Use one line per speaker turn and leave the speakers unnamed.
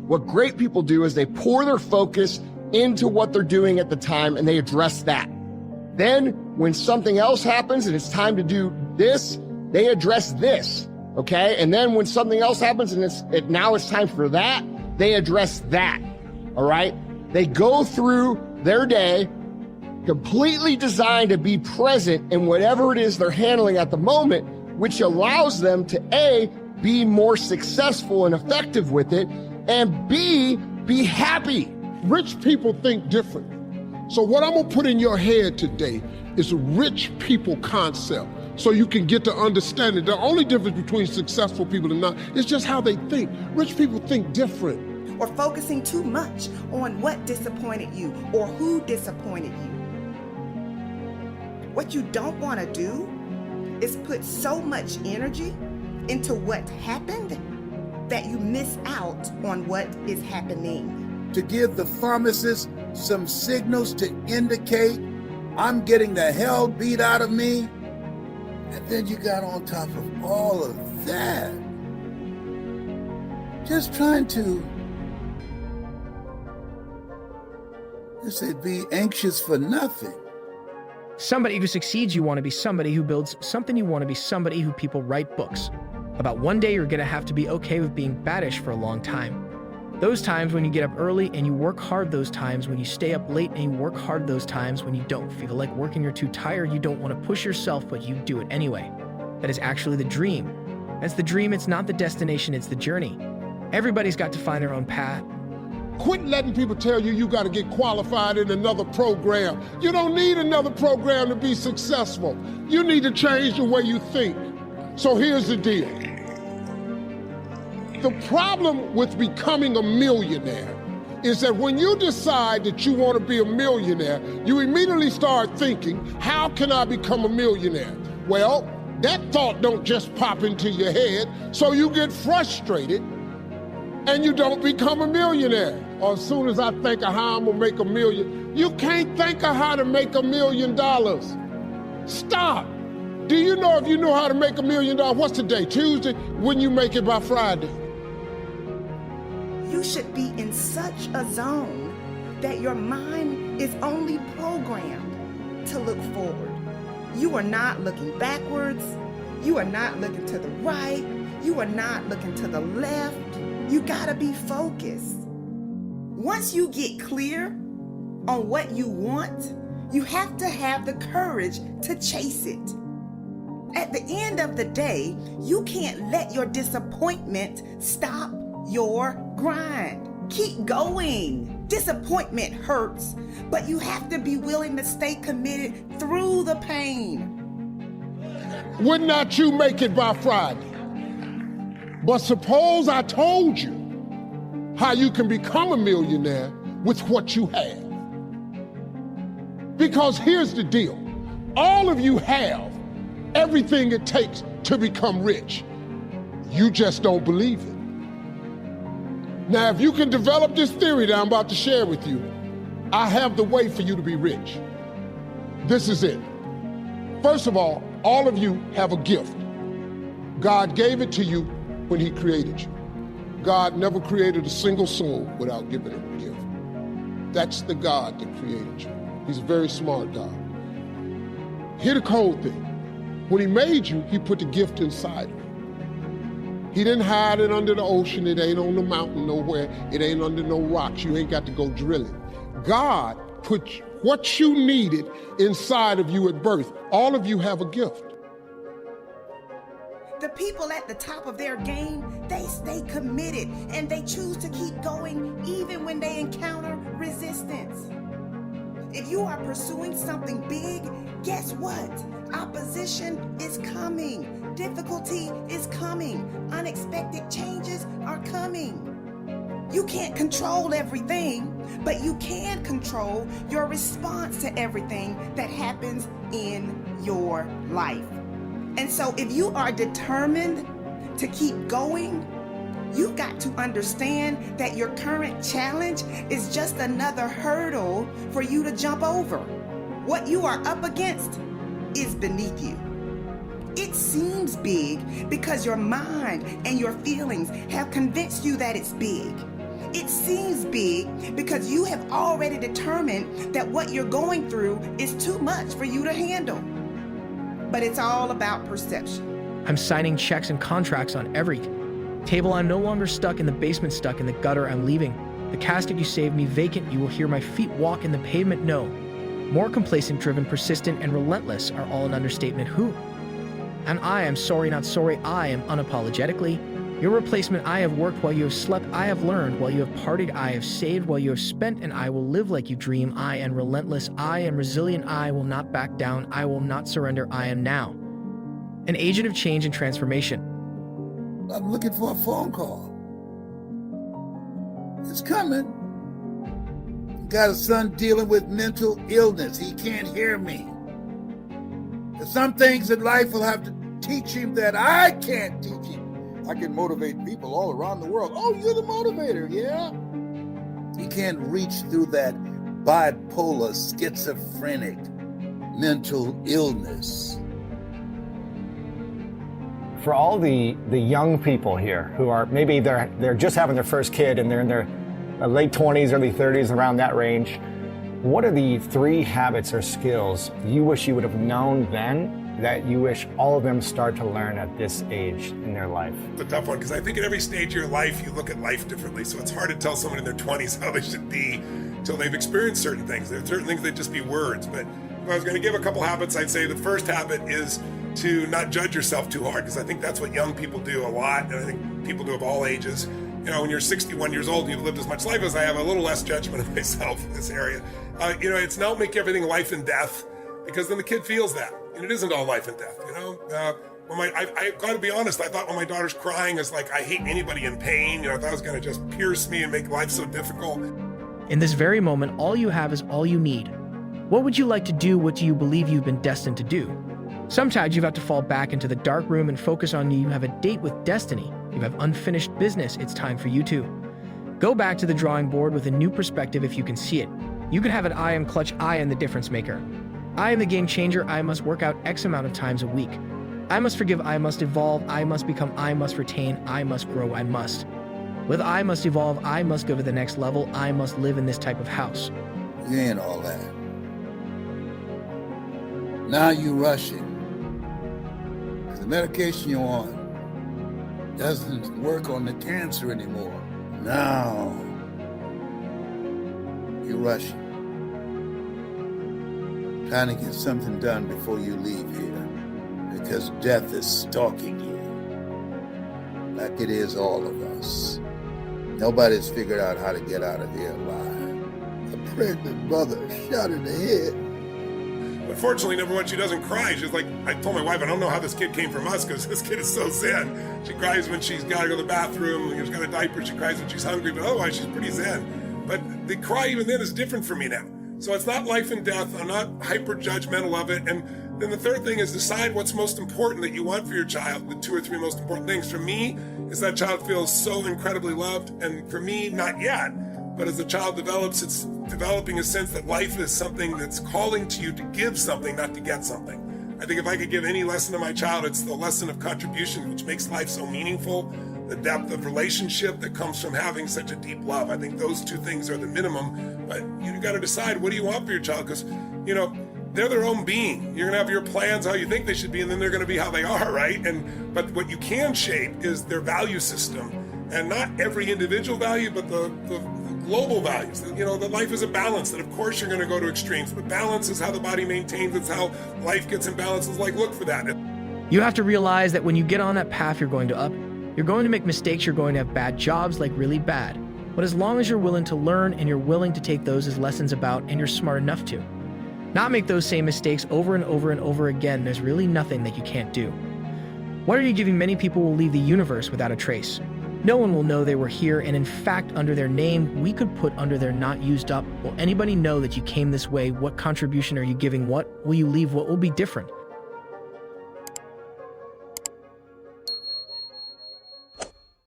What great people do is they pour their focus into what they're doing at the time and they address that. Then when something else happens and it's time to do this, they address this, okay? And then when something else happens and now it's time for that, they address that, all right? They go through their day completely designed to be present in whatever it is they're handling at the moment, which allows them to A, be more successful and effective with it, and B, be happy.
Rich people think different. So what I'm gonna put in your head today is a rich people concept so you can get to understand it. The only difference between successful people and not is just how they think. Rich people think different.
Or focusing too much on what disappointed you or who disappointed you. What you don't want to do is put so much energy into what happened that you miss out on what is happening.
To give the pharmacist some signals to indicate I'm getting the hell beat out of me. And then you got on top of all of that, just trying to, just say, be anxious for nothing.
Somebody who succeeds, you want to be somebody who builds something. You want to be somebody who people write books about. One day you're going to have to be okay with being baddish for a long time. Those times when you get up early and you work hard, those times when you stay up late and you work hard, those times when you don't feel like working, you're too tired, you don't want to push yourself, but you do it anyway. That is actually the dream. That's the dream, it's not the destination, it's the journey. Everybody's got to find their own path.
Quit letting people tell you you got to get qualified in another program. You don't need another program to be successful. You need to change the way you think. So here's the deal. The problem with becoming a millionaire is that when you decide that you want to be a millionaire, you immediately start thinking, how can I become a millionaire? Well, that thought don't just pop into your head, so you get frustrated and you don't become a millionaire. Or as soon as I think of how I'm gonna make $1 million, you can't think of how to make $1 million. Stop. Do you know if you know how to make $1 million? What's today, Tuesday? When you make it by Friday?
You should be in such a zone that your mind is only programmed to look forward. You are not looking backwards. You are not looking to the right. You are not looking to the left. You gotta be focused. Once you get clear on what you want, you have to have the courage to chase it. At the end of the day, you can't let your disappointment stop your grind. Keep going. Disappointment hurts, but you have to be willing to stay committed through the pain.
Would not you make it by Friday? But suppose I told you how you can become a millionaire with what you have. Because here's the deal. All of you have everything it takes to become rich. You just don't believe it. Now, if you can develop this theory that I'm about to share with you, I have the way for you to be rich. This is it. First of all of you have a gift. God gave it to you when he created you. God never created a single soul without giving him a gift. That's the God that created you. He's a very smart God. Here's the cold thing. When he made you, he put the gift inside of you. He didn't hide it under the ocean. It ain't on the mountain nowhere. It ain't under no rocks. You ain't got to go drilling. God put what you needed inside of you at birth. All of you have a gift.
The people at the top of their game, they stay committed and they choose to keep going even when they encounter resistance. If you are pursuing something big, guess what? Opposition is coming. Difficulty is coming. Unexpected changes are coming. You can't control everything, but you can control your response to everything that happens in your life. And so if you are determined to keep going, you've got to understand that your current challenge is just another hurdle for you to jump over. What you are up against is beneath you. It seems big because your mind and your feelings have convinced you that it's big. It seems big because you have already determined that what you're going through is too much for you to handle. But it's all about perception.
I'm signing checks and contracts on every table. I'm no longer stuck in the basement, stuck in the gutter. I'm leaving. The casket you saved me vacant. You will hear my feet walk in the pavement. No. More complacent, driven, persistent, and relentless are all an understatement. Who? And I am sorry, not sorry. I am unapologetically your replacement. I have worked while you have slept. I have learned while you have partied. I have saved while you have spent, and I will live like you dream. I am relentless. I am resilient. I will not back down. I will not surrender. I am now an agent of change and transformation.
I'm looking for a phone call. It's coming. Got a son dealing with mental illness. He can't hear me. There's some things in life will have to teach him that I can't teach him. I can motivate people all around the world. Oh, you're the motivator, yeah? He can't reach through that bipolar, schizophrenic mental illness.
For all the young people here who are maybe they're just having their first kid and they're in their late 20s, early 30s, around that range, what are the 3 habits or skills you wish you would have known then that you wish all of them start to learn at this age in their life?
It's a tough one because I think at every stage of your life you look at life differently, so it's hard to tell someone in their 20s how they should be until they've experienced certain things. There are certain things that just be words, but if I was going to give a couple habits, I'd say the first habit is to not judge yourself too hard, because I think that's what young people do a lot, and I think people do of all ages. You know, when you're 61 years old and you've lived as much life as I have, a little less judgment of myself in this area. It's not make everything life and death, because then the kid feels that, and it isn't all life and death. I got to be honest, I thought when my daughter's crying is like, I hate anybody in pain. I thought it was going to just pierce me and make life so difficult.
In this very moment, all you have is all you need. What would you like to do? What do you believe you've been destined to do? Sometimes you've got to fall back into the dark room and focus on you. You have a date with destiny. You have unfinished business. It's time for you to go back to the drawing board with a new perspective if you can see it. You can have an I am clutch. I am the difference maker. I am the game changer. I must work out X amount of times a week. I must forgive. I must evolve. I must become. I must retain. I must grow. I must. With I must evolve. I must go to the next level. I must live in this type of house.
You ain't all that. Now you rushing. The medication you're on doesn't work on the cancer anymore. Now you're rushing. Trying to get something done before you leave here, because death is stalking you, like it is all of us. Nobody's figured out how to get out of here alive. A pregnant mother shot in the head.
But fortunately, number one, she doesn't cry. She's like, I told my wife, I don't know how this kid came from us, because this kid is so zen. She cries when she's got to go to the bathroom. She's got a diaper. She cries when she's hungry, but otherwise she's pretty zen. But the cry even then is different for me now. So it's not life and death. I'm not hyper judgmental of it. And then the third thing is decide what's most important that you want for your child. The 2 or 3 most important things for me is that child feels so incredibly loved. And for me, not yet. But as the child develops, it's developing a sense that life is something that's calling to you to give something, not to get something. I think if I could give any lesson to my child, it's the lesson of contribution, which makes life so meaningful, the depth of relationship that comes from having such a deep love. I think those 2 things are the minimum, but you got to decide, what do you want for your child? Because, they're their own being. You're going to have your plans how you think they should be, and then they're going to be how they are, right? But what you can shape is their value system, and not every individual value, but the global values. That life is a balance, that of course you're going to go to extremes, but balance is how the body maintains. It's how life gets in balance. It's like, look for that.
You have to realize that when you get on that path, you're going to up. You're going to make mistakes. You're going to have bad jobs, like really bad. But as long as you're willing to learn and you're willing to take those as lessons about, and you're smart enough to not make those same mistakes over and over and over again, there's really nothing that you can't do. What are you giving? Many people will leave the universe without a trace. No one will know they were here, and in fact, under their name, we could put under their not used up. Will anybody know that you came this way? What contribution are you giving? What will you leave? What will be different?